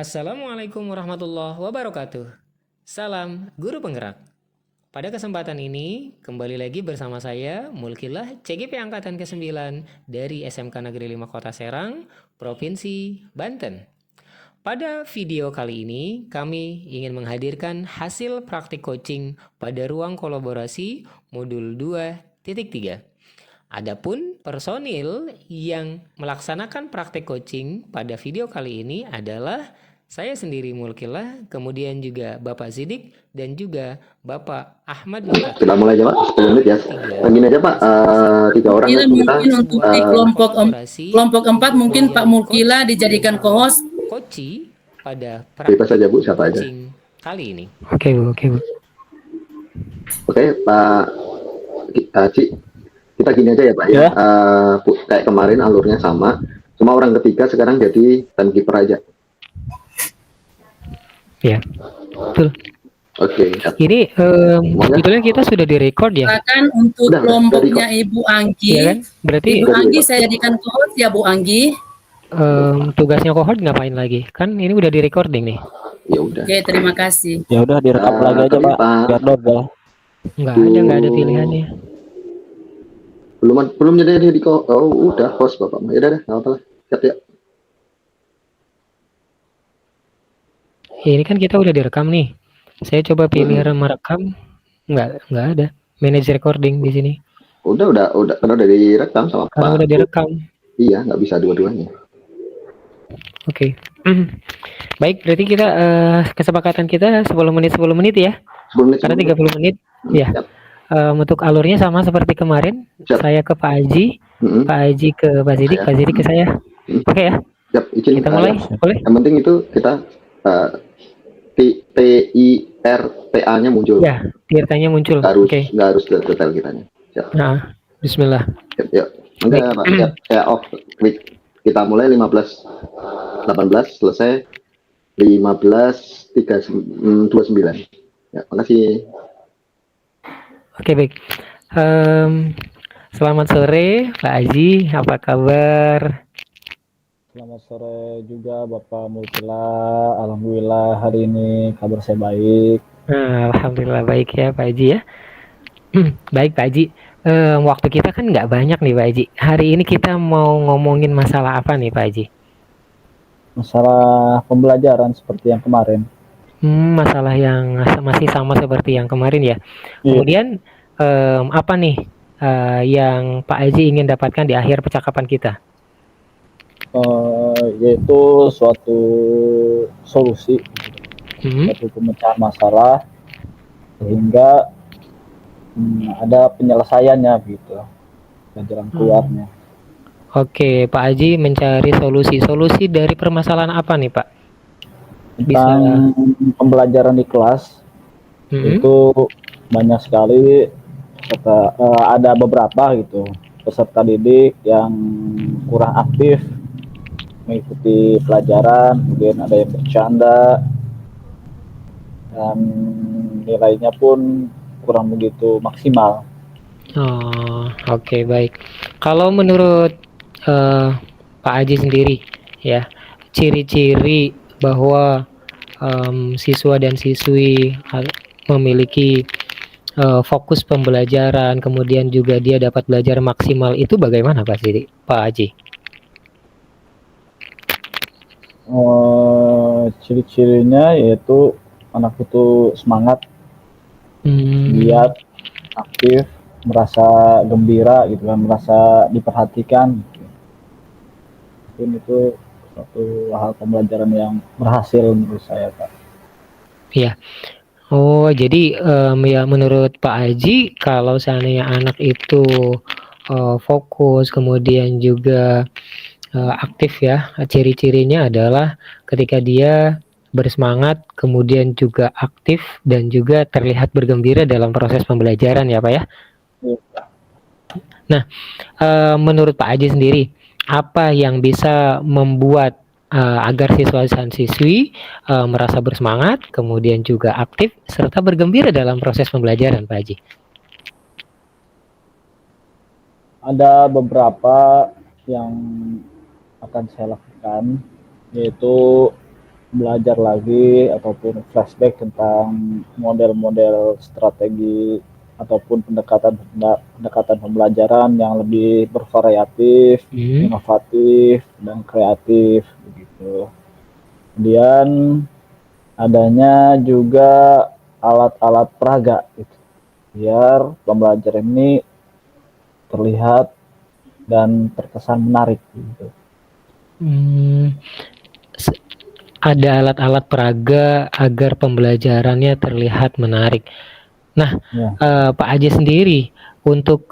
Assalamualaikum warahmatullahi wabarakatuh. Salam Guru Penggerak. Pada kesempatan ini, kembali lagi bersama saya, Mulkilah CGP Angkatan ke-9 dari SMK Negeri 5 Kota Serang, Provinsi Banten. Pada video kali ini, kami ingin menghadirkan hasil praktik coaching pada ruang kolaborasi modul 2.3. Adapun personil yang melaksanakan praktek coaching pada video kali ini adalah saya sendiri Mulkilah, kemudian juga Bapak Zidik dan juga Bapak Ahmad Muka. Kita mulai aja Pak, 10 menit ya. Begini aja Pak, 3 orang Mungkin kita untuk di kelompok 4 mungkin Pak Mulkila dijadikan co-host. Coaching pada bebas saja Bu, siapa aja. coaching kali ini. Oke Bu. Oke Pak Ci, kita gini aja ya Pak ya. Kayak kemarin alurnya sama, cuma orang ketiga sekarang jadi timekeeper aja. Ya, betul. Oke. Ini sebetulnya kita sudah direkord ya. Silakan untuk kelompoknya Ibu Anggi. Ya kan? Berarti Ibu Anggi saya jadikan co-host ya Bu Anggi. tugasnya cohort ngapain lagi? Kan ini udah direcording nih. Ya udah. Oke, terima kasih. Ya udah direkam lagi aja Pak. Biar double. Nggak ada pilihannya. Belum jadi di udah host Bapak. Ya udah nggak apa-apa. Siap ya. Ini kan kita udah direkam nih. Saya coba pilih merekam, nggak ada. Manage recording di sini. Udah karena udah direkam sama Pak. Karena udah direkam. Iya, nggak bisa dua-duanya. Oke. Baik, berarti kita kesepakatan kita 10 menit ya. 10 menit. Karena 30 menit. Ya. Untuk alurnya sama seperti kemarin. Siap. Saya ke Pak Haji, Pak Haji ke Pak Zidik, Pak Zidik ke saya. Oke ya. Siap, izin. Kita mulai, boleh? Yang penting itu kita TIRTA-nya muncul. Ya, TIRTA-nya muncul. Oke. Nggak harus detail kitanya. Siap. Nah, bismillah. Siap, yuk. Enggak, Pak. Siap. Saya off. Kita mulai 15.18, selesai 15.29. Ya, makasih. Oke, baik. Selamat sore, Pak Haji. Apa kabar? Selamat sore juga Bapak Mulkila. Alhamdulillah hari ini kabar saya baik. Alhamdulillah baik ya Pak Haji ya. Baik Pak Haji. Waktu kita kan nggak banyak nih Pak Haji. Hari ini kita mau ngomongin masalah apa nih Pak Haji? Masalah pembelajaran seperti yang kemarin. Masalah yang masih sama seperti yang kemarin ya. Kemudian apa nih yang Pak Haji ingin dapatkan di akhir percakapan kita? Yaitu suatu solusi, suatu pemecahan masalah sehingga ada penyelesaiannya gitu, jalan keluarnya. Oke, Pak Haji mencari solusi dari permasalahan apa nih Pak? Tentang pembelajaran di kelas itu banyak sekali ada beberapa gitu peserta didik yang kurang aktif mengikuti pelajaran, kemudian ada yang bercanda dan nilainya pun kurang begitu maksimal. Oke, baik. Kalau menurut Pak Haji sendiri ya, ciri-ciri bahwa siswa dan siswi memiliki fokus pembelajaran, kemudian juga dia dapat belajar maksimal itu bagaimana Pak Haji? Ciri-cirinya yaitu anak itu semangat, giat, aktif, merasa gembira gitu kan, merasa diperhatikan gitu. Itu suatu hal pembelajaran yang berhasil menurut saya Pak. Iya. Oh, jadi ya menurut Pak Haji kalau seandainya anak itu fokus kemudian juga aktif ya, ciri-cirinya adalah ketika dia bersemangat, kemudian juga aktif dan juga terlihat bergembira dalam proses pembelajaran ya Pak ya. Nah, menurut Pak Haji sendiri, apa yang bisa membuat agar siswa dan siswi merasa bersemangat, kemudian juga aktif serta bergembira dalam proses pembelajaran Pak Haji? Ada beberapa yang akan saya lakukan, yaitu belajar lagi ataupun flashback tentang model-model strategi ataupun pendekatan pembelajaran yang lebih bervariatif, inovatif dan kreatif begitu. Kemudian adanya juga alat-alat peraga gitu, biar pembelajaran ini terlihat dan terkesan menarik gitu. Ada alat-alat peraga agar pembelajarannya terlihat menarik. Nah, Ya. Pak Aji sendiri untuk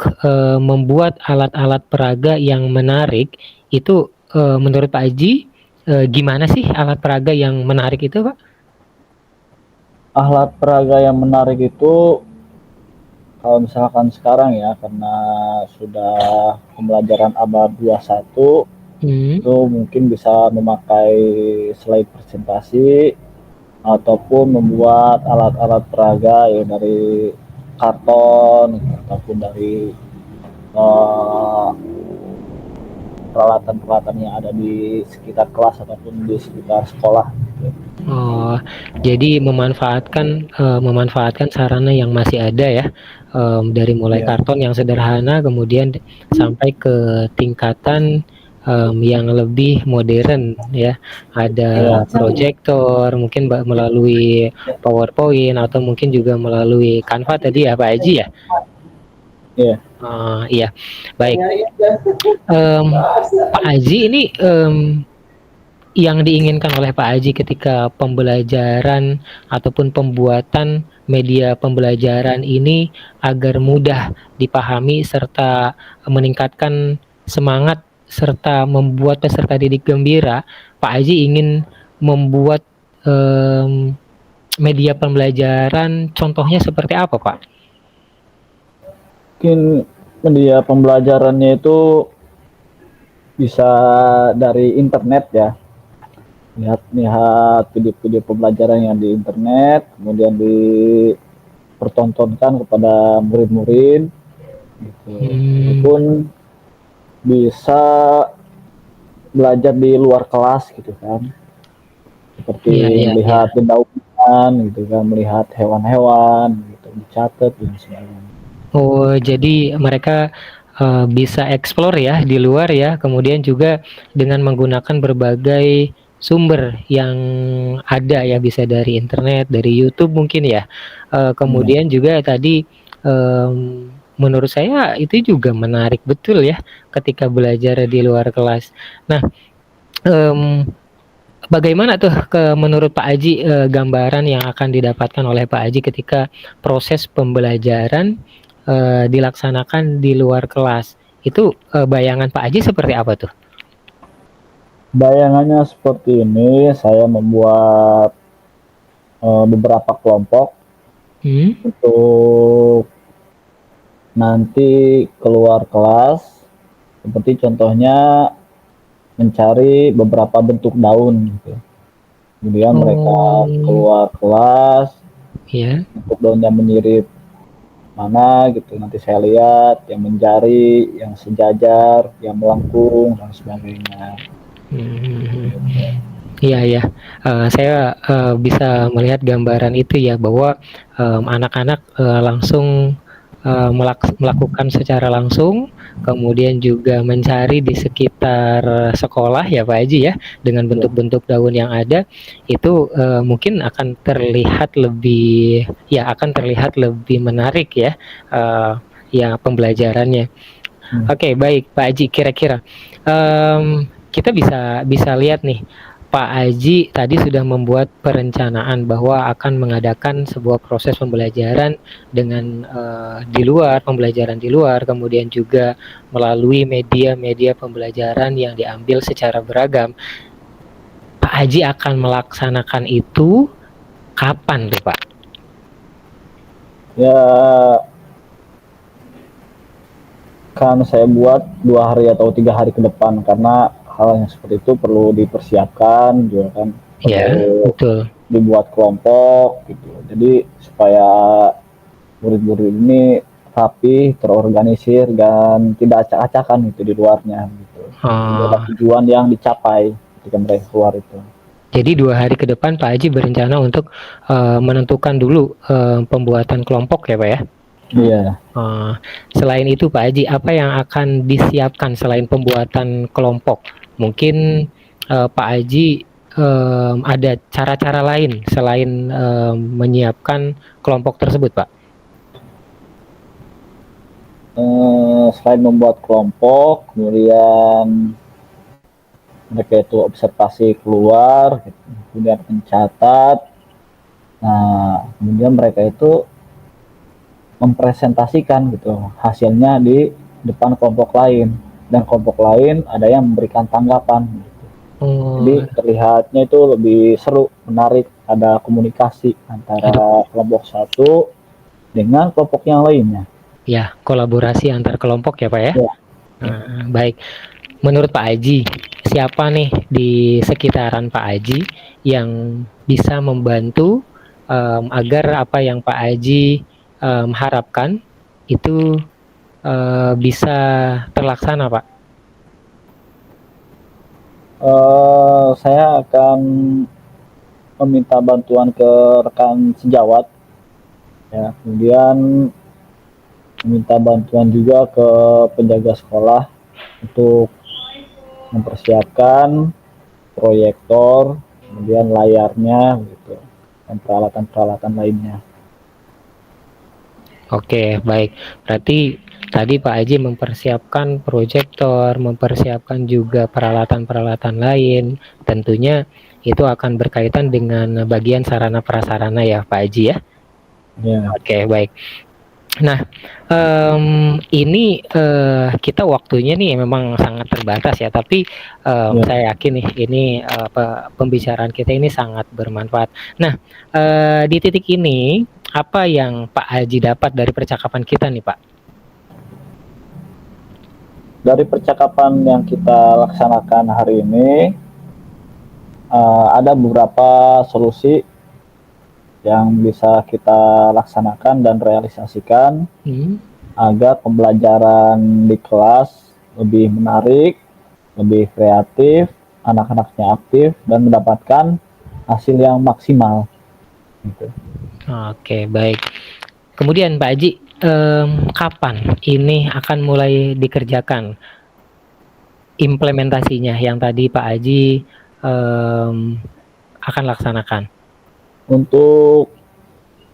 membuat alat-alat peraga yang menarik itu menurut Pak Aji gimana sih alat peraga yang menarik itu, Pak? Alat peraga yang menarik itu kalau misalkan sekarang ya, karena sudah pembelajaran abad 21, itu mungkin bisa memakai slide presentasi ataupun membuat alat-alat peraga ya dari karton ataupun dari peralatan-peralatan yang ada di sekitar kelas ataupun di sekitar sekolah. Oh, jadi memanfaatkan sarana yang masih ada ya, dari mulai karton yang sederhana kemudian sampai ke tingkatan yang lebih modern ya. Ada proyektor, mungkin melalui PowerPoint atau mungkin juga melalui Canva tadi ya Pak Aji ya. Iya. Iya, baik. Pak Aji ini yang diinginkan oleh Pak Aji ketika pembelajaran ataupun pembuatan media pembelajaran ini agar mudah dipahami serta meningkatkan semangat serta membuat peserta didik gembira, Pak Aji ingin membuat media pembelajaran contohnya seperti apa, Pak? Mungkin media pembelajarannya itu bisa dari internet ya. Lihat video-video pembelajaran yang di internet, kemudian dipertontonkan kepada murid-murid gitu. Walaupun bisa belajar di luar kelas gitu kan, seperti melihat dedaunan gitu kan, melihat hewan-hewan gitu, dicatat dan sebagainya. Oh, jadi mereka bisa explore ya di luar ya, kemudian juga dengan menggunakan berbagai sumber yang ada ya, bisa dari internet, dari YouTube mungkin ya. Kemudian juga tadi menurut saya itu juga menarik betul ya ketika belajar di luar kelas. Nah, bagaimana tuh menurut Pak Aji gambaran yang akan didapatkan oleh Pak Aji ketika proses pembelajaran dilaksanakan di luar kelas? Itu bayangan Pak Aji seperti apa tuh? Bayangannya seperti ini, saya membuat beberapa kelompok untuk nanti keluar kelas, seperti contohnya mencari beberapa bentuk daun gitu. Kemudian mereka keluar kelas, bentuk daun yang mirip mana gitu, nanti saya lihat yang menjari, yang sejajar, yang melengkung dan sebagainya. Iya ya, saya bisa melihat gambaran itu ya, bahwa anak-anak langsung melakukan secara langsung, kemudian juga mencari di sekitar sekolah ya Pak Haji ya, dengan bentuk-bentuk daun yang ada, itu mungkin akan terlihat lebih menarik ya, ya pembelajarannya. Oke, baik Pak Haji, kira-kira kita bisa lihat nih, Pak Aji tadi sudah membuat perencanaan bahwa akan mengadakan sebuah proses pembelajaran dengan pembelajaran di luar, kemudian juga melalui media-media pembelajaran yang diambil secara beragam. Pak Aji akan melaksanakan itu kapan tuh Pak? Ya, kan saya buat 2 hari atau 3 hari ke depan, karena hal yang seperti itu perlu dipersiapkan juga kan. Iya, betul. Dibuat kelompok gitu. Jadi supaya murid-murid ini rapi, terorganisir dan tidak acak-acakan gitu di luarnya gitu. Ada tujuan yang dicapai ketika mereka keluar itu. Jadi 2 hari ke depan Pak Haji berencana untuk menentukan dulu pembuatan kelompok ya Pak ya? Iya. Selain itu Pak Haji, apa yang akan disiapkan selain pembuatan kelompok? Mungkin Pak Haji ada cara-cara lain selain menyiapkan kelompok tersebut Pak? Selain membuat kelompok, kemudian mereka itu observasi keluar, gitu. Kemudian mencatat. Nah, kemudian mereka itu mempresentasikan gitu hasilnya di depan kelompok lain, dan kelompok lain ada yang memberikan tanggapan. Gitu. Jadi terlihatnya itu lebih seru, menarik, ada komunikasi antara kelompok satu dengan kelompok yang lainnya. Ya, kolaborasi antar kelompok ya Pak ya? Ya. Baik. Menurut Pak Haji, siapa nih di sekitaran Pak Haji yang bisa membantu agar apa yang Pak Haji harapkan itu bisa terlaksana Pak? Saya akan meminta bantuan ke rekan sejawat, ya, kemudian meminta bantuan juga ke penjaga sekolah untuk mempersiapkan proyektor, kemudian layarnya, gitu, dan peralatan-peralatan lainnya. Oke, baik. Berarti tadi Pak Haji mempersiapkan proyektor, mempersiapkan juga peralatan-peralatan lain. Tentunya itu akan berkaitan dengan bagian sarana prasarana ya Pak Haji ya? Ya. Oke, baik. Nah, ini kita waktunya nih memang sangat terbatas ya, tapi saya yakin nih ini pembicaraan kita ini sangat bermanfaat. Nah, di titik ini apa yang Pak Haji dapat dari percakapan kita nih Pak? Dari percakapan yang kita laksanakan hari ini, ada beberapa solusi yang bisa kita laksanakan dan realisasikan agar pembelajaran di kelas lebih menarik, lebih kreatif, anak-anaknya aktif, dan mendapatkan hasil yang maksimal. Gitu. Oke, baik. Kemudian Pak Haji, kapan ini akan mulai dikerjakan implementasinya yang tadi Pak Haji akan laksanakan? Untuk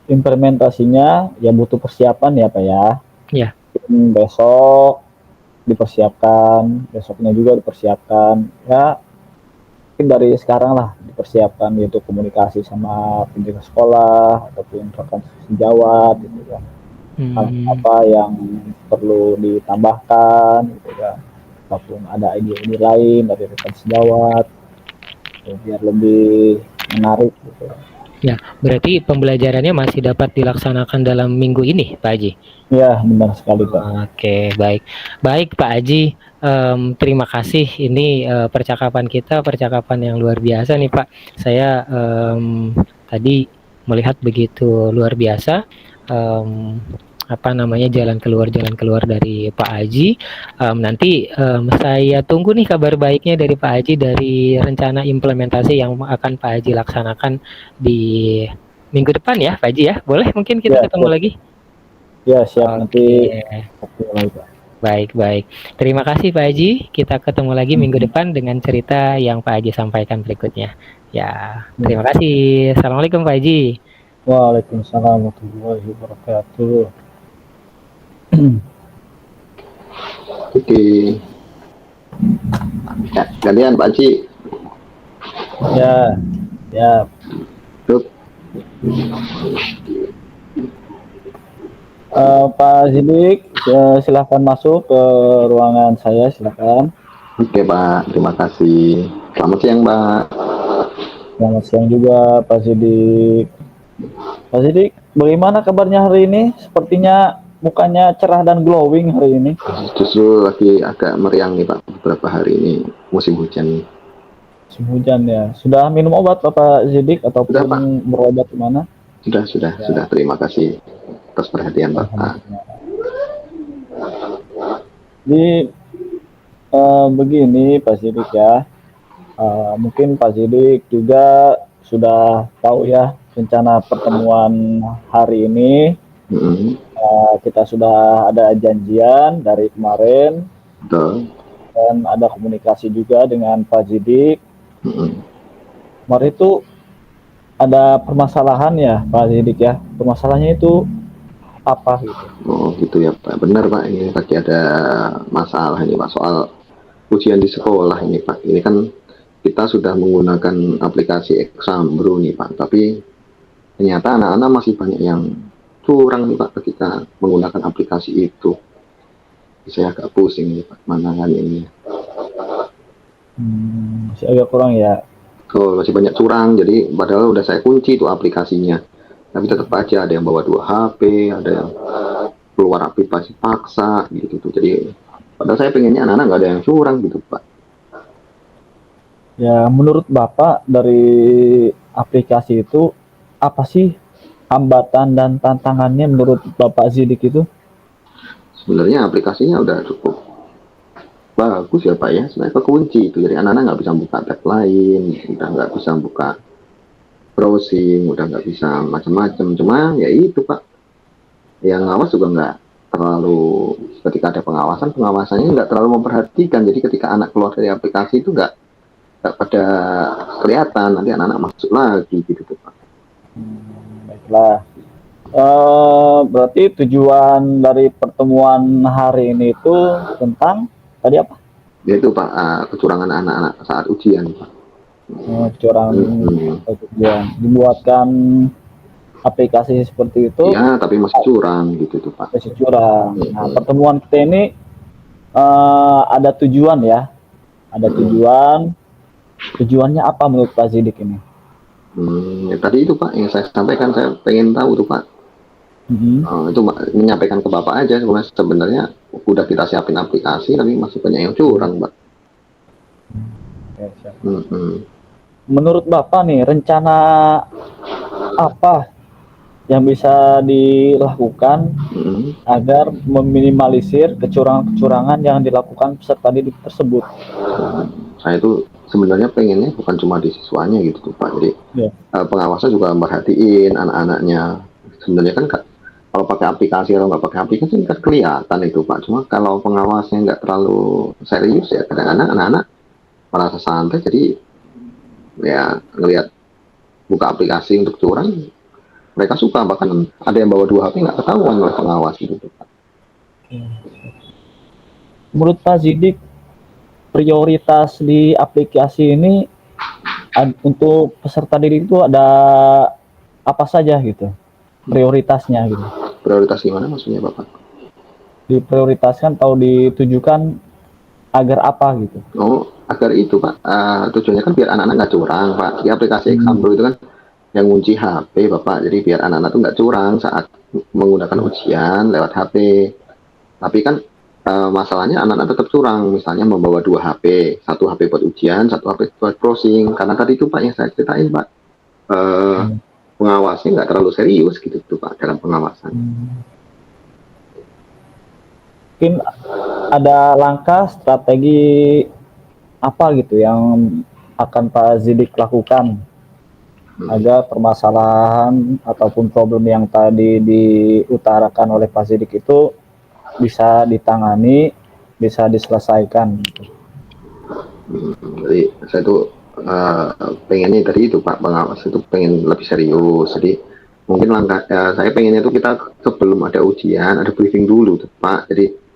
implementasinya ya butuh persiapan ya Pak ya. Ya. Besok dipersiapkan, besoknya juga dipersiapkan. Ya mungkin dari sekarang lah dipersiapkan, yaitu komunikasi sama penjaga sekolah ataupun rekan sejawat gitu ya. Apa yang perlu ditambahkan gitu ya. Ataupun ada ide-ide lain dari rekan sejawat biar lebih menarik gitu. Ya, berarti pembelajarannya masih dapat dilaksanakan dalam minggu ini, Pak Haji? Ya, benar sekali, Pak. Oke, baik. Baik, Pak Haji. Terima kasih. Ini percakapan yang luar biasa nih, Pak. Saya tadi melihat begitu luar biasa. Jalan keluar dari Pak Haji. Nanti saya tunggu nih kabar baiknya dari Pak Haji dari rencana implementasi yang akan Pak Haji laksanakan di minggu depan ya Pak Haji ya. Boleh mungkin kita ketemu lagi? Ya, siap. Nanti baik. Terima kasih Pak Haji. Kita ketemu lagi minggu depan dengan cerita yang Pak Haji sampaikan berikutnya. Ya, terima kasih. Assalamualaikum Pak Haji. Waalaikumsalam warahmatullahi wabarakatuh. Oke. Ya, gantian Pak Haji. Ya. Pak Zidik, silahkan masuk ke ruangan saya, silahkan. Oke Pak, terima kasih. Selamat siang Pak. Selamat siang juga Pak Zidik. Pak Zidik, bagaimana kabarnya hari ini? Sepertinya mukanya cerah dan glowing hari ini. Justru lagi agak meriang nih Pak, beberapa hari ini musim hujan. Musim hujan ya. Sudah minum obat Bapak Zidik ataupun berobat kemana? Sudah. Terima kasih atas perhatian Pak. Jadi begini Pak Zidik ya. Mungkin Pak Zidik juga sudah tahu ya rencana pertemuan hari ini. Kita sudah ada janjian dari kemarin. Betul. Dan ada komunikasi juga dengan Pak Zidik. Kemarin itu ada permasalahan ya Pak Zidik ya. Permasalahannya itu apa gitu? Oh gitu ya Pak. Benar Pak, ini lagi ada masalah ini Pak soal ujian di sekolah ini Pak. Ini kan kita sudah menggunakan aplikasi Exambro nih Pak, tapi ternyata anak-anak masih banyak yang curang nih Pak ketika menggunakan aplikasi itu. Saya agak pusing nih Pak, manangan ini. Masih agak kurang ya. Oh, masih banyak curang, jadi padahal udah saya kunci tuh aplikasinya. Tapi tetap aja ada yang bawa 2 HP, ada yang keluar aplikasi paksa gitu tuh. Jadi padahal saya pengennya anak-anak nggak ada yang curang gitu Pak. Ya, menurut Bapak dari aplikasi itu apa sih hambatan dan tantangannya menurut Bapak Zidik itu? Sebenarnya aplikasinya udah cukup bagus ya Pak ya, sebenarnya kekunci itu, jadi anak-anak nggak bisa buka tab lain, udah nggak bisa buka browsing, udah nggak bisa macam-macam. Cuma ya itu Pak, yang ngawas juga nggak terlalu, ketika ada pengawasannya nggak terlalu memperhatikan, jadi ketika anak keluar dari aplikasi itu nggak pada kelihatan, nanti anak-anak masuk lagi gitu tuh Pak. Baiklah. Berarti tujuan dari pertemuan hari ini itu tentang tadi apa? Yaitu Pak, kecurangan anak-anak saat ujian Pak. Kecurangan ujian. Dibuatkan aplikasi seperti itu. Ya, tapi masih curang gitu tuh Pak. Masih curang. Nah, pertemuan kita ini ada tujuan ya. Ada tujuan. Tujuannya apa menurut Pak Zidik ini? Ya, tadi itu Pak yang saya sampaikan, saya pengen tahu tuh Pak. Itu menyampaikan ke Bapak aja, sebenarnya udah kita siapin aplikasi tapi masih banyak yang curang Pak. Menurut Bapak nih, rencana apa yang bisa dilakukan agar meminimalisir kecurangan-kecurangan yang dilakukan peserta didik tersebut? Saya itu sebenarnya pengennya bukan cuma di siswanya gitu tuh Pak, jadi pengawasnya juga merhatiin anak-anaknya. Sebenarnya kan kalau pakai aplikasi atau nggak pakai aplikasi kan kelihatan itu Pak, cuma kalau pengawasnya nggak terlalu serius ya kadang-kadang anak-anak merasa santai, jadi ya ngelihat buka aplikasi untuk curang mereka suka, bahkan ada yang bawa 2 HP nggak ketahuan oleh pengawas gitu Pak. Menurut Pak Zidik, prioritas di aplikasi ini untuk peserta didik itu ada apa saja gitu? Prioritasnya gitu. Prioritas gimana maksudnya Bapak? Diprioritaskan atau ditujukan agar apa gitu? Oh, agar itu Pak, tujuannya kan biar anak-anak nggak curang Pak. Di aplikasi Exambro itu kan yang ngunci HP Bapak, jadi biar anak-anak tuh nggak curang saat menggunakan ujian lewat HP. Tapi kan masalahnya anak-anak tetap curang, misalnya membawa 2 HP, 1 HP buat ujian, 1 HP buat browsing. Karena tadi itu Pak yang saya ceritain Pak, pengawasnya nggak terlalu serius gitu tuh Pak dalam pengawasan. Mungkin ada langkah strategi apa gitu yang akan Pak Zidik lakukan agar permasalahan ataupun problem yang tadi diutarakan oleh Pak Zidik itu bisa ditangani, bisa diselesaikan. Jadi saya tuh pengennya tadi itu Pak, pengawas itu pengen lebih serius. Jadi mungkin langkah saya pengennya itu kita sebelum ada ujian ada briefing dulu tuh Pak. Jadi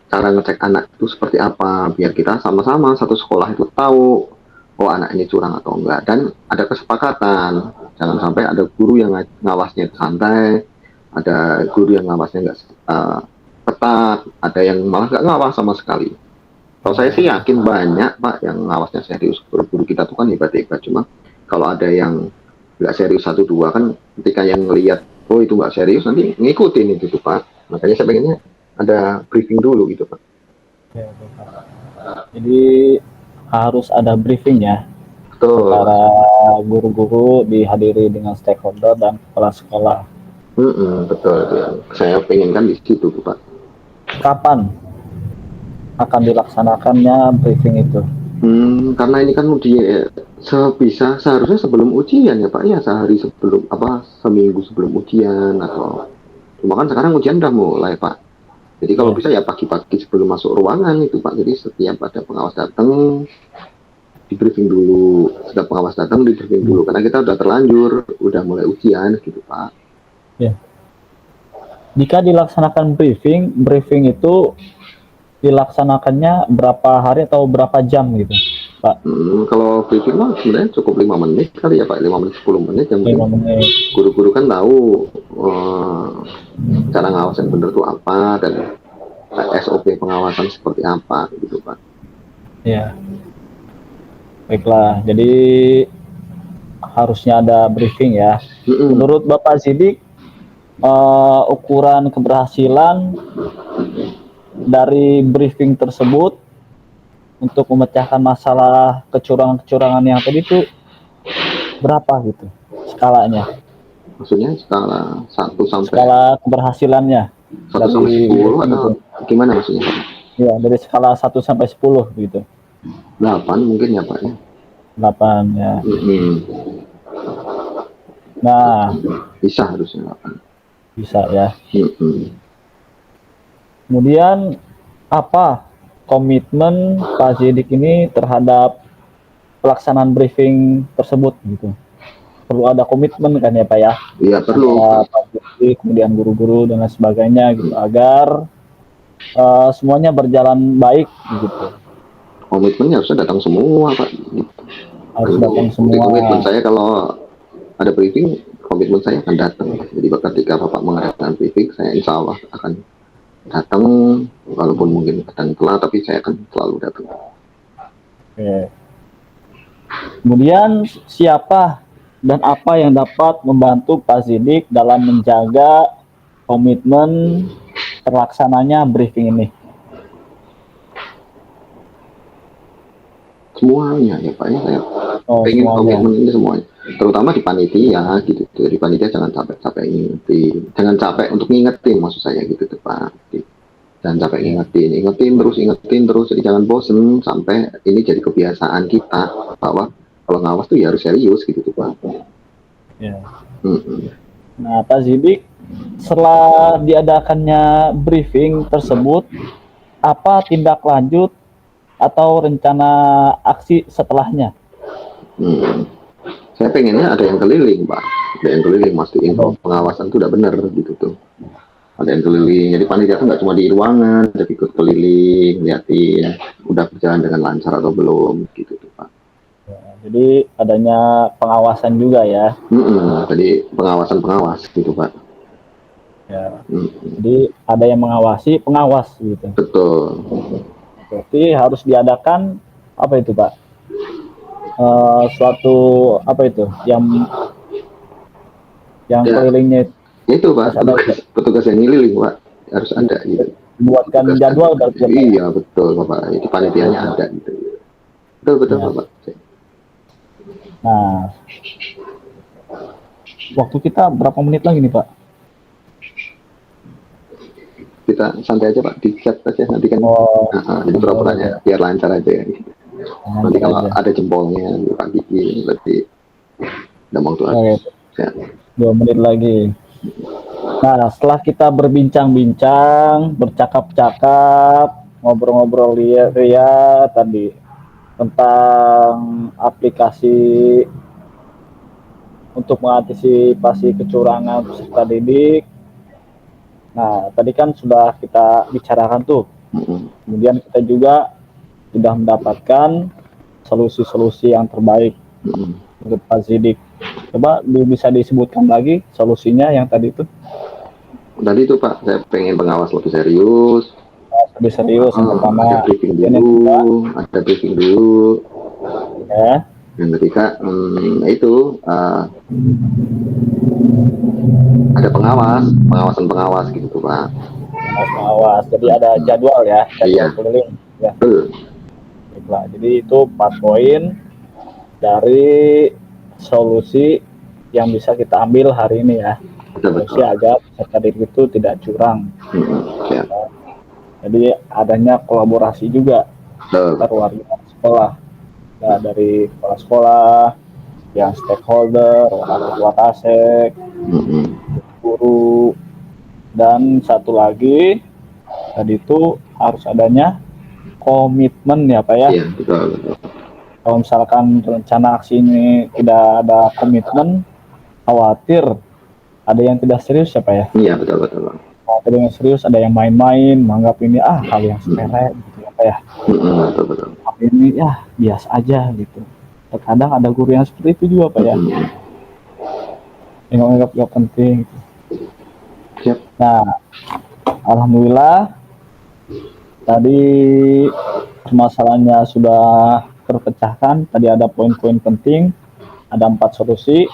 cara ngecek anak itu seperti apa, biar kita sama-sama satu sekolah itu tahu oh anak ini curang atau enggak, dan ada kesepakatan. Jangan sampai ada guru yang ngawasnya santai, ada guru yang ngawasnya nggak ketat, ada yang malah nggak ngawas sama sekali. Kalau saya sih yakin banyak Pak yang ngawasnya serius, guru-guru kita tuh kan hebat-hebat, cuma kalau ada yang nggak serius 1-2 kan, ketika yang ngelihat oh itu nggak serius nanti ngikutin itu tuh Pak. Makanya saya pengennya ada briefing dulu gitu Pak. Jadi harus ada briefing ya. Betul. Para guru-guru dihadiri dengan stakeholder dan kepala sekolah. Betul itu yang saya pengenkan di situ Pak. Kapan akan dilaksanakannya briefing itu? Karena ini kan sebisa seharusnya sebelum ujian ya Pak ya, sehari sebelum seminggu sebelum ujian, atau cuma kan sekarang ujian udah mulai Pak. Jadi kalau bisa ya pagi-pagi sebelum masuk ruangan itu Pak. Jadi setiap ada pengawas datang di briefing dulu, setiap pengawas datang di briefing dulu, karena kita udah terlanjur, udah mulai ujian gitu Pak. Ya. Jika dilaksanakan briefing itu dilaksanakannya berapa hari atau berapa jam gitu, Pak? Kalau briefing mah sebenarnya cukup 5 menit kali ya Pak, 5 menit 10 menit yang 5 menit. Guru-guru kan tahu cara ngawas yang benar itu apa, dan SOP pengawasan seperti apa gitu Pak. Ya. Baiklah, jadi harusnya ada briefing ya. Menurut Bapak Zidik, ukuran keberhasilan dari briefing tersebut untuk memecahkan masalah kecurangan-kecurangan yang tadi itu berapa gitu skalanya? Maksudnya skala 1 sampai skala keberhasilannya 1 sampai 10 atau gimana maksudnya Pak? Ya, dari skala 1 sampai 10 gitu. 8 mungkin ya Pak ya. 8 ya. Nah, bisa harusnya 8. Bisa ya. Kemudian apa komitmen Pak Zidik ini terhadap pelaksanaan briefing tersebut gitu? Perlu ada komitmen kan ya Pak ya? Iya perlu. Pak Zidik, kemudian guru-guru dan lain sebagainya gitu, agar semuanya berjalan baik gitu. Komitmennya harusnya datang semua Pak. Gitu. Harus datang semua. Komitmen saya kalau ada briefing, komitmen saya akan datang. Jadi ketika Bapak mengadakan briefing, saya insya Allah akan datang, walaupun mungkin kadang telat, tapi saya akan selalu datang. Oke. Kemudian siapa dan apa yang dapat membantu Pak Zidik dalam menjaga komitmen terlaksananya briefing ini? Semuanya ya Pak ya, saya pengen komitmen ini semuanya, terutama di panitia gitu. Di panitia jangan capek-capek ngingetin, jangan capek untuk ngingetin maksud saya gitu tuh Pak. Jangan capek ingetin terus, jadi jangan bosen sampai ini jadi kebiasaan kita bahwa kalau ngawas tuh ya harus serius gitu tuh Pak. Ya. Nah Pak Zidik, setelah diadakannya briefing tersebut, apa tindak lanjut atau rencana aksi setelahnya? Saya pengennya ada yang keliling Pak, ada yang keliling mastiin pengawasan itu udah benar gitu tuh. Ada yang keliling, jadi panitia itu nggak cuma di ruangan, tapi ikut keliling, liatin udah berjalan dengan lancar atau belum gitu tuh Pak. Ya, jadi adanya pengawasan juga ya. Jadi pengawas gitu Pak. Ya. Jadi ada yang mengawasi pengawas gitu. Betul. Berarti harus diadakan apa itu Pak? Suatu apa itu yang ya, kelilingnya itu Pak, petugas yang keliling Pak harus ada gitu. Buatkan jadwal berarti. Iya betul Bapak, itu panitianya ada gitu. Betul ya. Bapak. Nah, waktu kita berapa menit lagi nih Pak? Kita santai aja Pak, di chat aja nanti kan. Jadi pura-puranya biar lancar aja ya. Nanti kalau ada jempolnya Pak Gigi berarti udah mau tuh. Ya. 2 menit lagi. Nah, setelah kita berbincang-bincang, bercakap-cakap, ngobrol-ngobrol ria tadi tentang aplikasi untuk mengantisipasi kecurangan peserta didik. Nah, tadi kan sudah kita bicarakan tuh. Kemudian kita juga sudah mendapatkan solusi-solusi yang terbaik untuk Pak Zidik. Coba bisa disebutkan lagi solusinya yang tadi itu. Tadi itu Pak, saya pengen pengawas lebih serius. Lebih serius yang pertama. Ada briefing dulu. Ya. Yang ketiga itu ada pengawas gitu tuh Pak. Pengawas, jadi ada jadwal ya. Iya. Keliling. Ya. Baiklah, jadi itu 4 poin dari solusi yang bisa kita ambil hari ini ya. Solusi agar peserta didik itu tidak curang. Jadi adanya kolaborasi juga antar warga sekolah. ya, dari kepala sekolah, yang stakeholder, ketua tasek, guru, dan satu lagi tadi itu harus adanya komitmen ya Pak ya. Iya, betul. Kalau misalkan rencana aksi ini tidak ada komitmen, khawatir ada yang tidak serius ya Pak ya. Iya, betul. Ada yang serius, ada yang main-main, menganggap ini hal yang sepele gitu ya Pak ya. Betul. Hal ini ya biasa aja gitu. Terkadang ada guru yang seperti itu juga Pak ya. Yang menganggap gak penting gitu. Siap. Nah, alhamdulillah tadi permasalahannya sudah terpecahkan. Tadi ada poin-poin penting, ada 4 solusi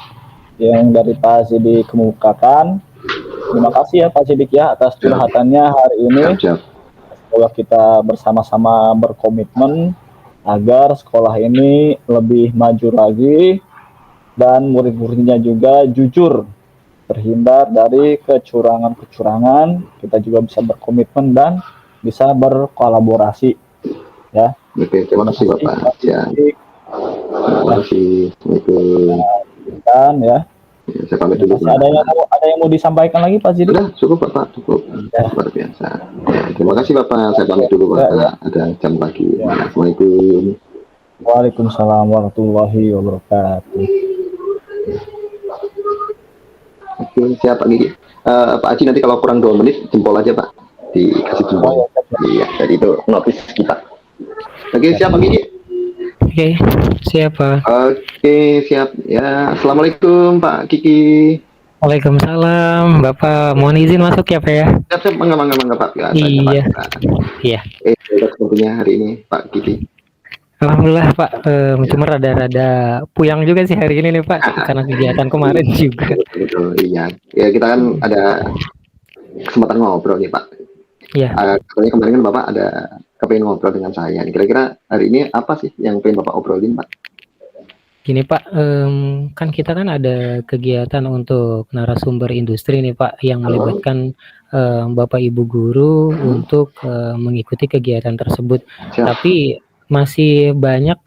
yang dari Pak Sidik kemukakan. Terima kasih ya Pak Sidik ya atas curhatannya hari ini. Siap. Semoga kita bersama-sama berkomitmen agar sekolah ini lebih maju lagi dan murid-muridnya juga jujur, terhindar dari kecurangan-kecurangan. Kita juga bisa berkomitmen dan bisa berkolaborasi ya. Oke, terima kasih Bapak. Ya. Terima kasih. Assalamualaikum. Dan ya. Saya pamit dulu. Ada yang mau disampaikan lagi Pak Sidik? Sudah cukup Bapak, cukup. Luar biasa. Ya, terima kasih Bapak. Saya pamit dulu Bapak. Ada jam lagi. Assalamualaikum. Waalaikumsalam warahmatullahi wabarakatuh. Oke, siap Pak Gigi. Pak Haji nanti kalau kurang 2 menit jempol aja Pak. Dikasih jempol. Iya, jadi itu notis kita. Oke, siap Pak Gigi. Oke, siap Pak. Oke, siap. Ya, Assalamualaikum Pak Kiki. Waalaikumsalam, Bapak. Mohon izin masuk ya Pak ya. Siap, mangga Pak. Ya, Iya. Iya. Sepertinya hari ini Pak Kiki. Alhamdulillah Pak, cuma rada-rada puyang juga sih hari ini nih Pak, karena kegiatan kemarin juga. Betul, iya. Ya kita kan ada kesempatan ngobrol nih Pak. Iya. Katanya kemarin kan Bapak ada kepengen ngobrol dengan saya. Kira-kira hari ini apa sih yang pengen Bapak obrolin Pak? Gini Pak, kan kita kan ada kegiatan untuk narasumber industri nih Pak, yang melibatkan Bapak Ibu guru untuk mengikuti kegiatan tersebut. Siap. Tapi masih banyak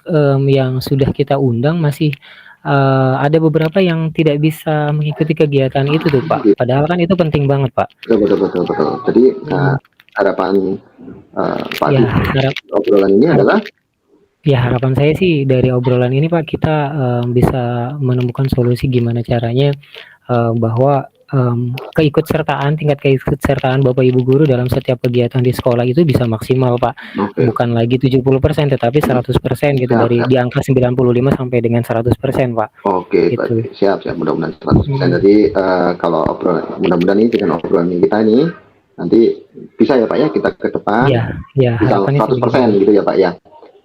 yang sudah kita undang, masih ada beberapa yang tidak bisa mengikuti kegiatan itu tuh Pak. Padahal kan itu penting banget Pak. Betul. Jadi harapan Pak Ya, obrolan ini adalah ya harapan saya sih dari obrolan ini Pak, kita bisa menemukan solusi gimana caranya bahwa tingkat keikutsertaan Bapak Ibu guru dalam setiap kegiatan di sekolah itu bisa maksimal Pak. Oke. Bukan lagi 70% tetapi 100% gitu, dari di angka 95 sampai dengan 100% Pak. Oke, Gitu. siap mudah-mudahan 100%. Jadi kalau obrolan mudah-mudahan ini dengan obrolan kita ini nanti bisa ya Pak ya kita ke depan Ya, bisa harapannya 100% gitu ya Pak ya.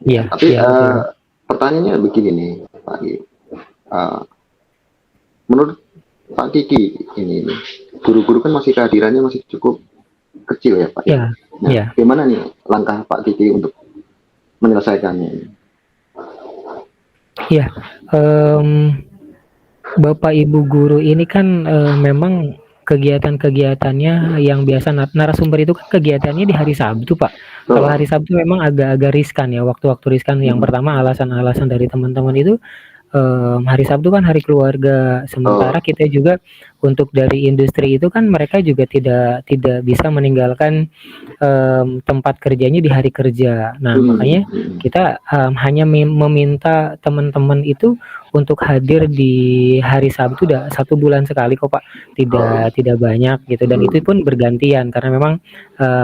Iya. Tapi Betul. pertanyaannya begini nih Pak Kiki. Menurut Pak Kiki ini guru-guru kan masih kehadirannya masih cukup kecil ya Pak. Ya. Nah, Ya. bagaimana nih langkah Pak Kiki untuk menyelesaikannya ini? Ya, Bapak Ibu guru ini kan memang kegiatan-kegiatannya yang biasa narasumber itu kan kegiatannya di hari Sabtu Pak. Kalau hari Sabtu memang agak-agak riskan ya, waktu-waktu riskan. Yang pertama alasan-alasan dari teman-teman itu hari Sabtu kan hari keluarga, sementara kita juga untuk dari industri itu kan mereka juga tidak bisa meninggalkan tempat kerjanya di hari kerja. Nah makanya kita hanya meminta teman-teman itu untuk hadir di hari Sabtu 1 bulan sekali kok Pak, tidak banyak gitu, dan itu pun bergantian karena memang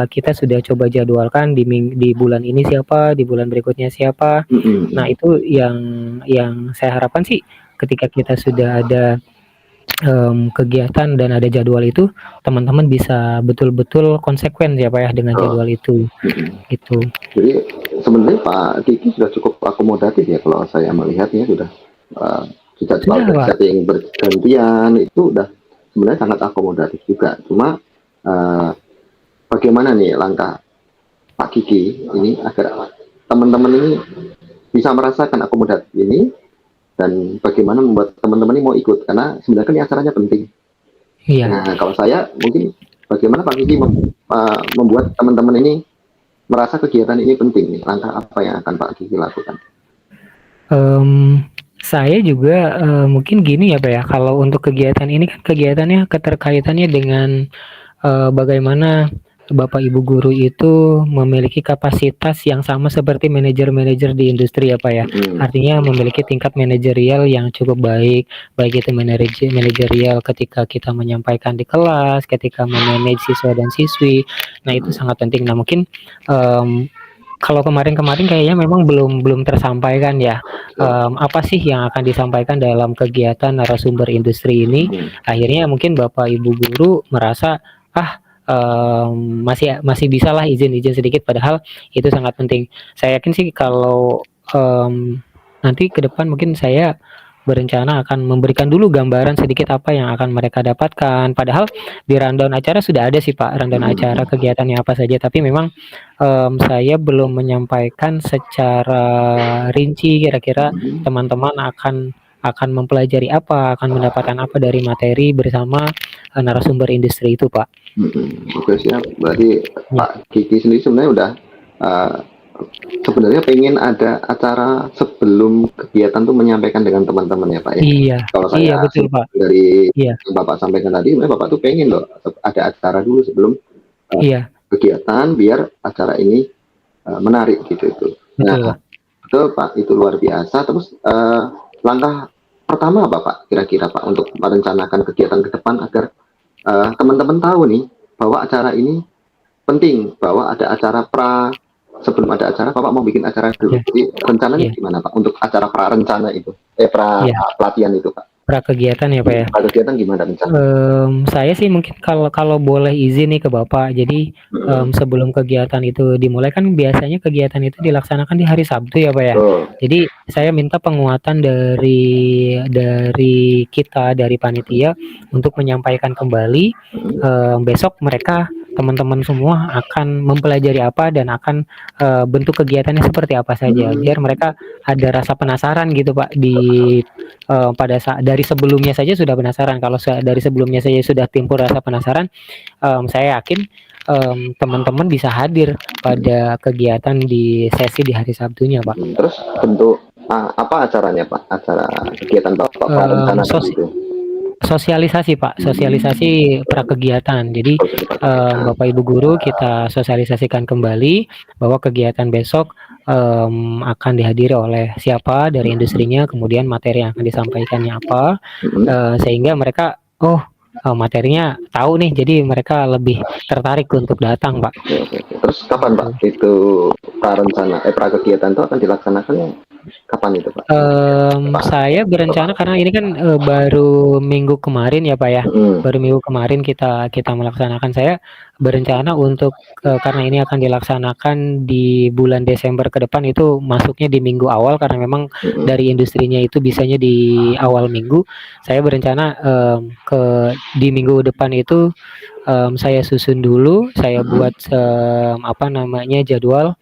kita sudah coba jadwalkan di bulan ini siapa, di bulan berikutnya siapa. Nah itu yang saya harapkan sih, ketika kita sudah ada kegiatan dan ada jadwal itu, teman-teman bisa betul-betul konsekuen ya Pak ya dengan jadwal itu gitu. Jadi sebenarnya Pak Kiki sudah cukup akomodatif ya kalau saya melihatnya, sudah jadwal kerja yang bergantian itu udah sebenarnya sangat akomodatif juga. Cuma bagaimana nih langkah Pak Kiki ini agar teman-teman ini bisa merasakan akomodatif ini, dan bagaimana membuat teman-teman ini mau ikut, karena sebenarnya kan ini acaranya penting. Iya. Nah kalau saya mungkin bagaimana Pak Kiki membuat teman-teman ini merasa kegiatan ini penting nih, langkah apa yang akan Pak Kiki lakukan? Saya juga mungkin gini ya Pak ya, kalau untuk kegiatan ini kan kegiatannya keterkaitannya dengan bagaimana Bapak Ibu guru itu memiliki kapasitas yang sama seperti manajer-manajer di industri ya Pak ya. Artinya memiliki tingkat manajerial yang cukup baik, baik itu manajerial ketika kita menyampaikan di kelas, ketika memanage siswa dan siswi. Nah itu sangat penting. Nah mungkin kalau kemarin-kemarin kayaknya memang belum tersampaikan ya, apa sih yang akan disampaikan dalam kegiatan narasumber industri ini. Akhirnya mungkin Bapak Ibu guru merasa, masih bisalah izin-izin sedikit, padahal itu sangat penting. Saya yakin sih kalau nanti ke depan mungkin saya berencana akan memberikan dulu gambaran sedikit apa yang akan mereka dapatkan. Padahal di rundown acara sudah ada sih Pak, rundown acara kegiatannya apa saja, tapi memang saya belum menyampaikan secara rinci kira-kira teman-teman akan mempelajari apa, akan mendapatkan apa dari materi bersama narasumber industri itu Pak. Oke siap. Berarti Pak Kiki sendiri sebenarnya udah sebenarnya pengen ada acara sebelum kegiatan tuh menyampaikan dengan teman-teman ya Pak ya. Iya. Kalau saya betul Pak. Dari yang Bapak sampaikan tadi, Bapak tuh pengen loh ada acara dulu sebelum kegiatan biar acara ini menarik gitu itu. Nah, betul Pak, itu luar biasa. Terus langkah pertama apa Pak kira-kira Pak untuk merencanakan kegiatan ke depan agar teman-teman tahu nih bahwa acara ini penting, bahwa ada acara sebelum ada acara Bapak mau bikin acara dulu. Jadi rencananya gimana Pak untuk acara pra-rencana itu? Pelatihan itu Pak. Pra-kegiatan ya Pak ya. Pra-kegiatan gimana rencana? Saya sih mungkin kalau boleh izin nih ke Bapak. Jadi sebelum kegiatan itu dimulai kan biasanya kegiatan itu dilaksanakan di hari Sabtu ya Pak ya. Jadi saya minta penguatan dari kita, dari panitia untuk menyampaikan kembali besok mereka teman-teman semua akan mempelajari apa dan akan bentuk kegiatannya seperti apa saja, biar mereka ada rasa penasaran gitu Pak pada saat dari sebelumnya saja sudah penasaran. Kalau dari sebelumnya saja sudah timbul rasa penasaran, saya yakin teman-teman bisa hadir pada kegiatan di sesi di hari Sabtunya Pak. Terus bentuk apa acaranya Pak? Acara kegiatan Bapak rencana itu? Sosialisasi Pak, sosialisasi prakegiatan. Jadi Bapak Ibu guru kita sosialisasikan kembali bahwa kegiatan besok akan dihadiri oleh siapa dari industrinya, kemudian materi yang akan disampaikannya apa, sehingga mereka materinya tahu nih, jadi mereka lebih tertarik untuk datang Pak. Terus kapan Pak itu prakegiatan itu akan dilaksanakan? Kapan itu Pak? Saya berencana karena ini kan baru minggu kemarin ya Pak ya, baru minggu kemarin kita melaksanakan. Saya berencana untuk karena ini akan dilaksanakan di bulan Desember ke depan, itu masuknya di minggu awal karena memang dari industrinya itu bisanya di awal minggu. Saya berencana di minggu depan itu saya susun dulu, saya buat jadwal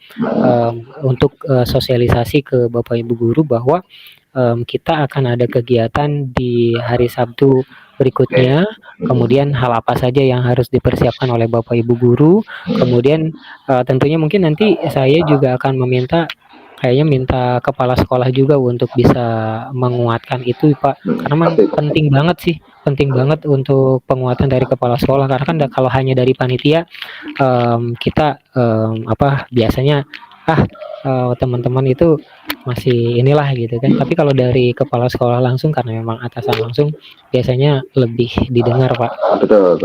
untuk sosialisasi ke Bapak Ibu guru bahwa kita akan ada kegiatan di hari Sabtu berikutnya, kemudian hal apa saja yang harus dipersiapkan oleh Bapak Ibu guru, kemudian tentunya mungkin nanti saya juga akan minta kepala sekolah juga untuk bisa menguatkan itu Pak, karena memang penting banget untuk penguatan dari kepala sekolah, karena kan kalau hanya dari panitia kita biasanya teman-teman itu masih inilah gitu kan, tapi kalau dari kepala sekolah langsung karena memang atasan langsung biasanya lebih didengar Pak. Betul.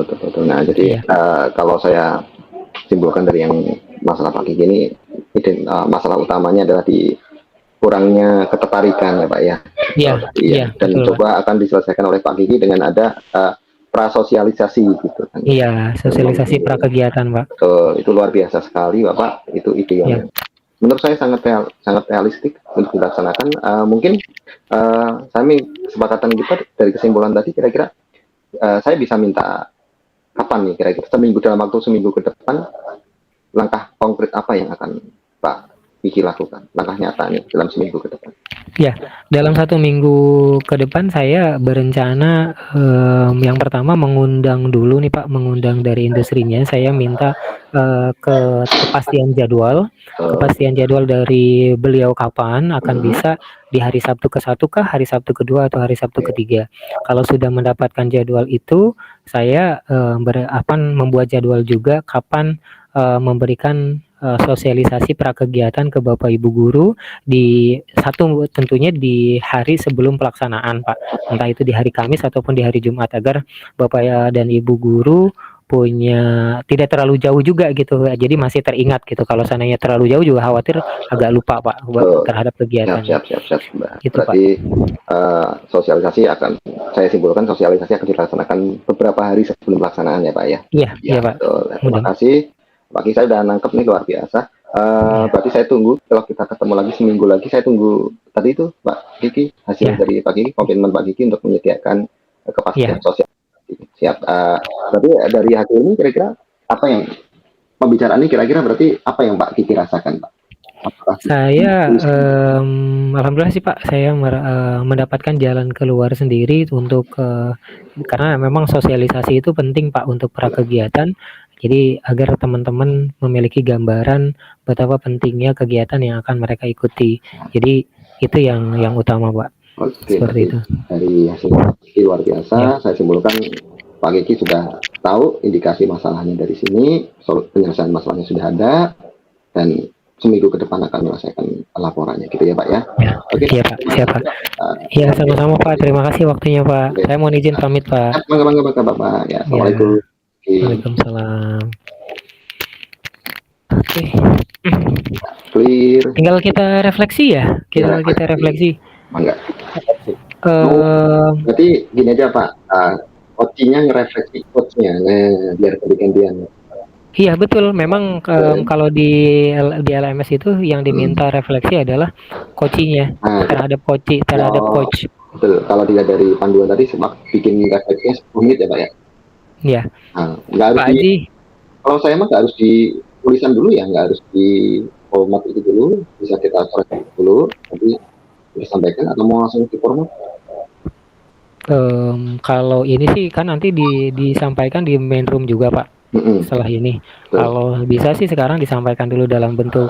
Nah jadi kalau saya simpulkan dari yang masalah Pak Kiki ini, masalah utamanya adalah di kurangnya ketertarikan ya Pak ya. Iya. Dan betul, coba akan diselesaikan oleh Pak Kiki dengan ada prasosialisasi gitu kan. Iya, sosialisasi prakegiatan Pak. Itu luar biasa sekali Bapak, itu ide yang menurut saya sangat realistik untuk dilaksanakan. Mungkin kesepakatan kita dari kesimpulan tadi, kira-kira saya bisa minta kapan nih kira-kira dalam waktu seminggu ke depan, langkah konkret apa yang akan Pak Kiki lakukan, langkah nyata nih dalam seminggu ke depan? Ya, dalam 1 minggu ke depan saya berencana yang pertama mengundang dulu nih Pak, mengundang dari industrinya. Saya minta kepastian jadwal dari beliau kapan akan bisa di hari Sabtu ke-1 kah, hari Sabtu kedua atau hari Sabtu ketiga. Kalau sudah mendapatkan jadwal itu, saya akan membuat jadwal juga kapan memberikan sosialisasi prakegiatan ke Bapak Ibu guru tentunya di hari sebelum pelaksanaan Pak, entah itu di hari Kamis ataupun di hari Jumat agar Bapak dan Ibu guru tidak terlalu jauh juga gitu, jadi masih teringat gitu. Kalau seandainya terlalu jauh juga khawatir agak lupa Pak terhadap kegiatannya. Siap. Gitu, Berarti sosialisasi saya simpulkan sosialisasi akan dilaksanakan beberapa hari sebelum pelaksanaan ya Pak ya. Iya Pak. Betul. Terima kasih. Pak Ki, saya udah nangkep nih, luar biasa. Berarti saya tunggu kalau kita ketemu lagi seminggu lagi, saya tunggu tadi itu Pak Kiki hasil dari Pak Kiki, komitmen Pak Kiki untuk menyediakan kepastian sosial. Siap. Berarti dari hasil ini kira-kira apa yang pembicaraan ini kira-kira berarti apa yang Pak Kiki rasakan Pak? Saya alhamdulillah sih Pak, saya mendapatkan jalan keluar sendiri untuk karena memang sosialisasi itu penting Pak untuk prakegiatan. Jadi agar teman-teman memiliki gambaran betapa pentingnya kegiatan yang akan mereka ikuti. Jadi itu yang utama Pak. Oke, seperti itu. Dari hasil luar biasa, saya simpulkan Pak Kiki sudah tahu indikasi masalahnya dari sini, penyelesaian masalahnya sudah ada, dan seminggu ke depan akan menyelesaikan laporannya, gitu ya Pak ya. Oke. Iya Pak, siap Pak. Iya sama-sama Pak, terima kasih waktunya Pak. Saya mau izin pamit Pak. Bangga Bapak. Ya, assalamualaikum. Waalaikumsalam. Oke. Clear. Tinggal kita refleksi ya. Kita refleksi. Bangga. Berarti gini aja Pak, coachnya ngerefleksi coachnya, biar gantian. Iya betul, memang kalau di LMS itu yang diminta refleksi adalah coachingnya terhadap coach. Betul, kalau dilihat dari panduan tadi bikin refleksinya 10 menit ya Pak ya. Iya. Nggak harus kalau saya mah nggak harus di tulisan dulu ya, nggak harus di format itu dulu, bisa kita koreksi dulu, nanti kita sampaikan atau mau langsung di format. Kalau ini sih kan nanti disampaikan di main room juga Pak. Setelah ini, kalau bisa sih sekarang disampaikan dulu dalam bentuk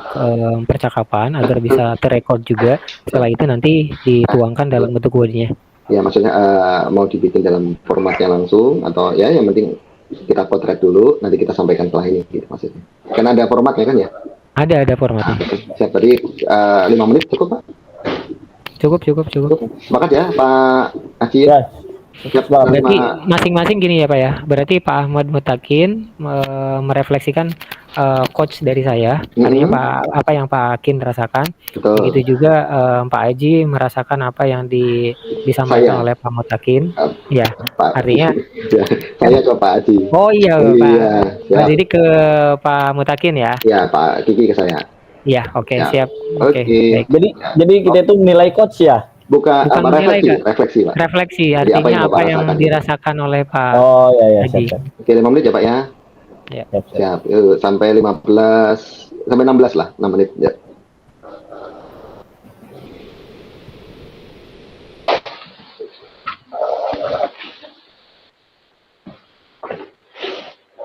percakapan agar bisa terrekord juga. Setelah itu nanti dituangkan dalam bentuk wordnya. Ya maksudnya mau dibikin dalam formatnya langsung atau ya yang penting kita potret dulu, nanti kita sampaikan setelah ini gitu maksudnya. Kan ada formatnya kan ya? Ada formatnya. Siap, tadi 5 menit cukup Pak? Cukup. Sepakat ya Pak Aci? Ya. Berarti masing-masing gini ya Pak ya. Berarti Pak Ahmad Mutakin merefleksikan coach dari saya. Artinya Pak apa yang Pak Akin rasakan. Begitu juga Pak Aji merasakan apa yang disampaikan oleh Pak Mutakin. Ya, artinya saya ke Pak Aji. Oh iya Pak. Jadi ke Pak Mutakin ya. Ya, Pak Kiki ke saya. Ya, oke, siap. Oke. Jadi kita itu nilai coach ya? Bukan refleksi Pak. Refleksi, artinya apa yang dirasakan oleh Pak Haji. Oke, 5 menit ya Pak ya. Ya. Siap. Sampai 16 lah, 6 menit ya.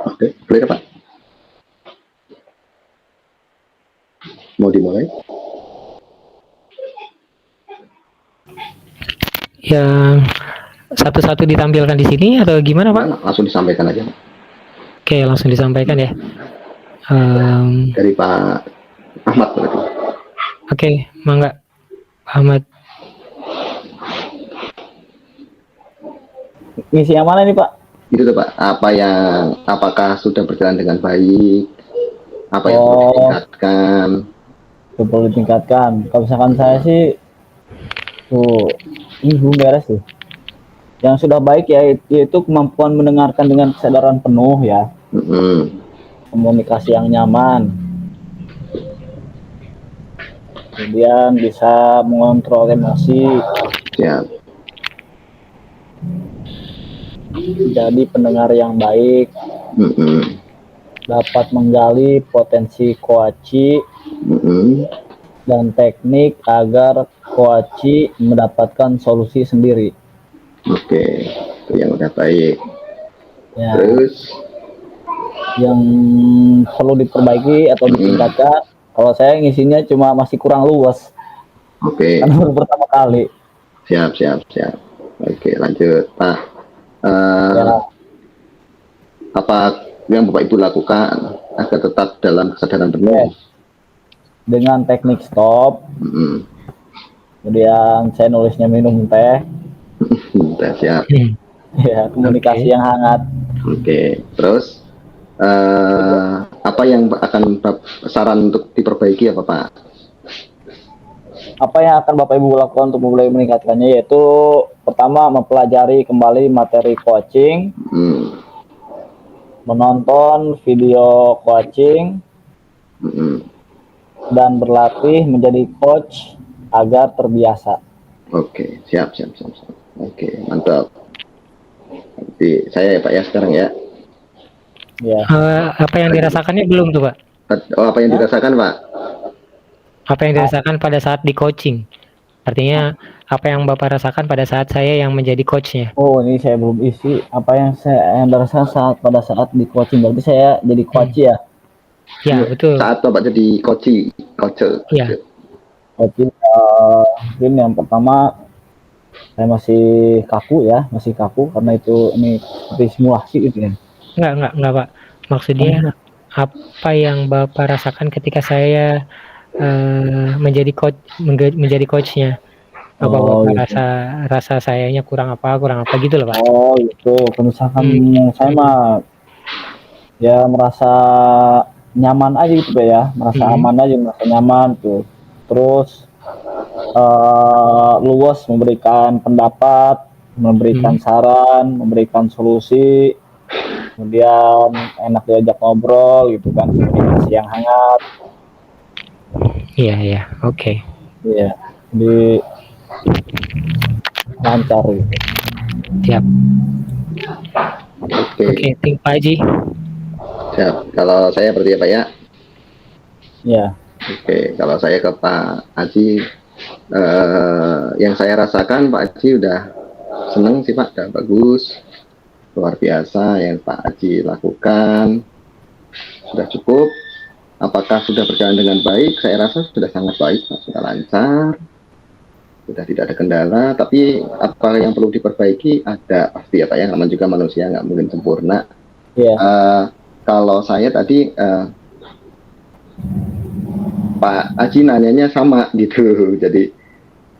Oke, boleh Pak. Mau dimulai? Yang satu-satu ditampilkan di sini atau gimana Pak? Langsung disampaikan aja. Oke, langsung disampaikan ya. Dari Pak Ahmad berarti. Oke, mangga Pak Ahmad. Misi yang mana nih Pak? Itu tuh Pak, apakah sudah berjalan dengan baik? Apa yang perlu ditingkatkan? Perlu ditingkatkan. Kalau misalkan saya sih ini belum beres sih. Yang sudah baik ya yaitu kemampuan mendengarkan dengan kesadaran penuh ya. Komunikasi yang nyaman. Kemudian bisa mengontrol emosi. Ya. Jadi pendengar yang baik. Dapat menggali potensi koaci dan teknik agar coach mendapatkan solusi sendiri. Oke, itu yang udah baik. Ya, Terus, yang perlu diperbaiki atau ditingkatkan, kalau saya ngisinya cuma masih kurang luas oke, karena baru pertama kali. siap. Oke, lanjut, Pak. Ya, Apa yang Bapak Ibu lakukan agar tetap dalam kesadaran penuh? dengan teknik stop, Mm-mm. kemudian saya nulisnya minum teh, Udah siap. ya komunikasi Oke. yang hangat. Oke, terus apa yang akan saran untuk diperbaiki apa Pak? Apa yang akan Bapak Ibu lakukan untuk mulai meningkatkannya, yaitu pertama mempelajari kembali materi coaching, menonton video coaching, dan berlatih menjadi coach agar terbiasa. Oke, siap. Oke, mantap. Nanti saya ya Pak ya sekarang ya. Ya. Apa yang dirasakannya belum tuh Pak? Oh, apa yang dirasakan Pak? Apa yang dirasakan pada saat di coaching? Artinya apa yang Bapak rasakan pada saat saya yang menjadi coachnya? Oh, ini saya belum isi. Apa yang saya rasakan pada saat di coaching, berarti saya jadi coach ya? Ya, betul. Saat Bapak jadi coach. Ya. Coaching, mungkin yang pertama saya masih kaku karena ini seperti simulasi gitu ya. Enggak Pak. Maksudnya apa yang Bapak rasakan ketika saya menjadi coachnya? Apa Bapak gitu. rasa sayanya kurang apa gitu loh Pak? Oh gitu. Misalkan saya mah ya merasa nyaman aja gitu Pak ya, merasa aman aja, merasa nyaman tuh. Terus luas memberikan pendapat, memberikan saran, memberikan solusi, kemudian enak diajak ngobrol gitu kan, komunikasi yang hangat. Iya, oke. Iya, di lancar gitu. Siap. Oke, thank Pak Haji. siap. Kalau saya berarti ya Pak ya. Ya. Oke, kalau saya ke Pak Haji, yang saya rasakan Pak Haji udah seneng sih Pak, udah bagus, luar biasa yang Pak Haji lakukan, sudah cukup. Apakah sudah berjalan dengan baik? Saya rasa sudah sangat baik Pak, sudah lancar, sudah tidak ada kendala. Tapi apa yang perlu diperbaiki ada pasti ya Pak ya, namanya juga manusia nggak mungkin sempurna. Kalau saya tadi Pak Haji nanyanya sama gitu, jadi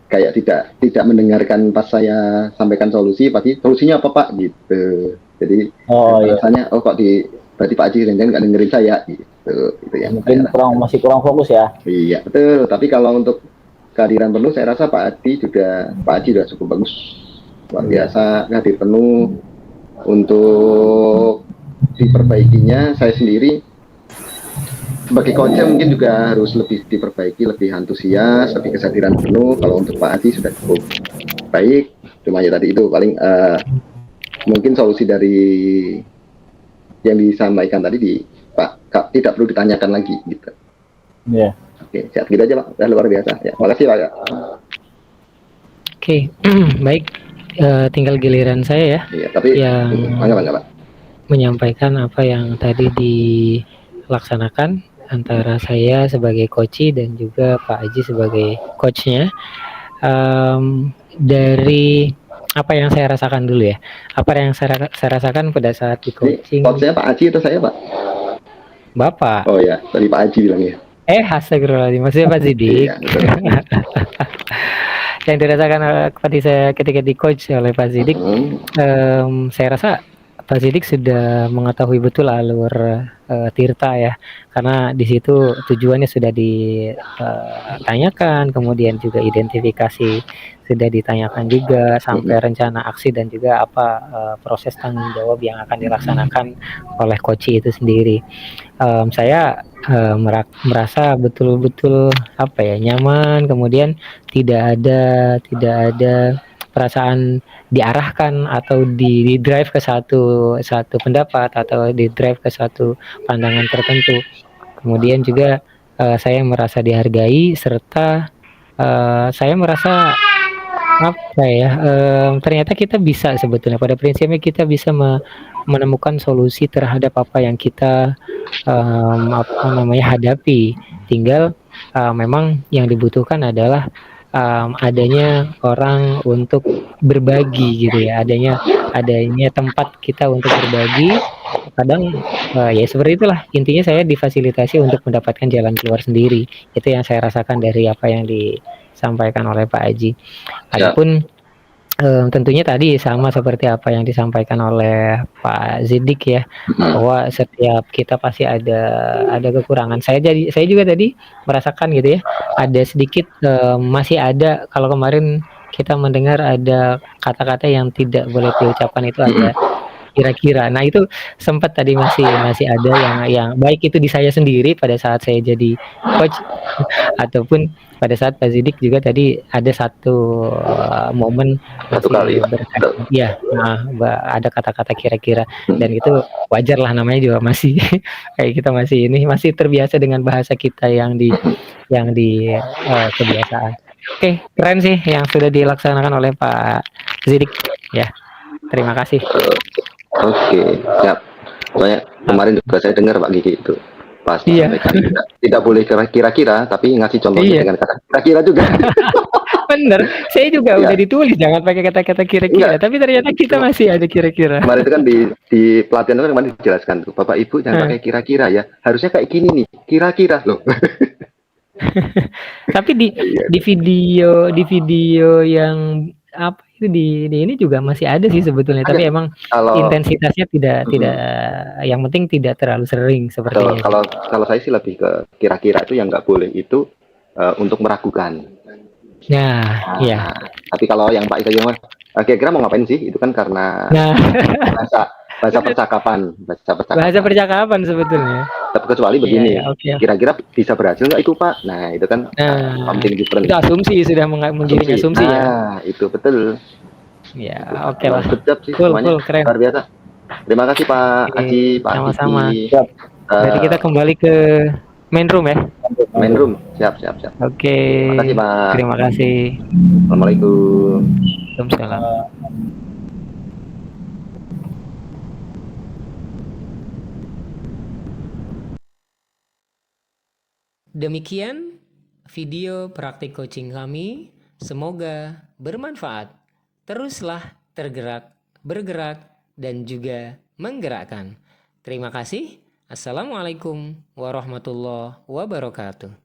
kayak tidak mendengarkan pas saya sampaikan solusi, pasti solusinya apa Pak gitu. Jadi rasanya kok berarti Pak Haji nggak dengerin saya gitu ya. Mungkin masih kurang fokus ya. Iya betul. Tapi kalau untuk kehadiran penuh, saya rasa Pak Haji sudah cukup bagus, luar biasa, hadir penuh. Untuk diperbaikinya, saya sendiri sebagai coachnya mungkin juga harus lebih diperbaiki, lebih antusias, lebih kesadaran penuh. Kalau untuk Pak Haji sudah cukup baik, cuma ya tadi itu paling mungkin solusi dari yang disampaikan tadi Pak tidak perlu ditanyakan lagi gitu. Iya. Oke, siap gitu aja Pak, udah luar biasa ya. Makasih Pak. Oke, baik. Tinggal giliran saya ya. Iya, tapi yang enggak Pak. Menyampaikan apa yang tadi dilaksanakan antara saya sebagai coach dan juga Pak Haji sebagai coachnya. Dari apa yang saya rasakan dulu ya. Apa yang saya rasakan pada saat di coaching. Coachnya Pak Haji atau saya Pak? Bapak. Oh ya, tadi Pak Haji bilangnya. Astagfirullahaladzim, maksudnya Pak Sidik. Yang dirasakan ketika di coach oleh Pak Sidik, saya rasa Pak Sidik sudah mengetahui betul alur Tirta ya, karena di situ tujuannya sudah ditanyakan, kemudian juga identifikasi sudah ditanyakan juga, sampai rencana aksi dan juga apa proses tanggung jawab yang akan dilaksanakan oleh coach itu sendiri. Saya merasa betul-betul nyaman, kemudian tidak ada perasaan diarahkan atau di drive ke satu pendapat atau di drive ke satu pandangan tertentu. Kemudian juga saya merasa dihargai serta saya merasa apa ya, ternyata kita bisa sebetulnya pada prinsipnya kita bisa menemukan solusi terhadap apa yang kita apa namanya hadapi. Tinggal memang yang dibutuhkan adalah adanya orang untuk berbagi gitu ya, adanya tempat kita untuk berbagi. Kadang ya seperti itulah intinya saya difasilitasi untuk mendapatkan jalan keluar sendiri. Itu yang saya rasakan dari apa yang disampaikan oleh Pak Aji. Ya. Adapun tentunya tadi sama seperti apa yang disampaikan oleh Pak Zidik ya, bahwa setiap kita pasti ada kekurangan. Saya juga tadi merasakan gitu ya, ada sedikit masih ada kalau kemarin kita mendengar ada kata-kata yang tidak boleh diucapkan itu ada kira-kira. Nah itu sempat tadi masih ada yang baik itu di saya sendiri pada saat saya jadi coach ataupun pada saat Pak Zidik juga tadi ada satu momen Satu kali. berkata, ya, ada kata-kata kira-kira dan itu wajar lah namanya juga masih kayak kita masih terbiasa dengan bahasa kita yang di kebiasaan. Oke, keren sih yang sudah dilaksanakan oleh Pak Zidik ya. Terima kasih. Oke, siap. Soalnya kemarin juga saya dengar Pak Gigi itu pas Iya. sampaikan tidak boleh kira-kira, tapi ngasih contohnya Iya. dengan kata kira-kira juga. Bener, saya juga Iya. udah ditulis jangan pakai kata-kata kira-kira, Enggak. tapi ternyata kita masih ada kira-kira. Kemarin itu kan di pelatihan itu kan kemarin dijelaskan tuh, Bapak Ibu jangan pakai kira-kira ya, harusnya kayak gini nih, kira-kira loh. Tapi di video yang apa itu di ini juga masih ada sih sebetulnya, tapi emang Kalau intensitasnya tidak yang penting tidak terlalu sering sepertinya. kalau saya sih lebih ke kira-kira itu yang nggak boleh itu untuk meragukan. Nah, iya. Tapi kalau yang Pak Isa bilang, kira-kira mau ngapain sih? Itu kan karena Nah, bahasa percakapan, bahasa percakapan sebetulnya. Kecuali begini, Iya, oke. kira-kira bisa berhasil nggak itu Pak? Nah itu kan something different. Itu asumsi sudah menggiring asumsi ya. Nah itu betul. Ya, oke lah. Sedap sih Cool, semuanya, keren. luar biasa. Terima kasih Pak Aji, Pak Sama-sama. Kiki. Berarti kita kembali ke main room ya. Main room, siap. Oke. Terima kasih Pak. Terima kasih. Assalamualaikum. Waalaikumsalam. Demikian video praktik coaching kami. Semoga bermanfaat. Teruslah tergerak, bergerak, dan juga menggerakkan. Terima kasih. Assalamualaikum warahmatullahi wabarakatuh.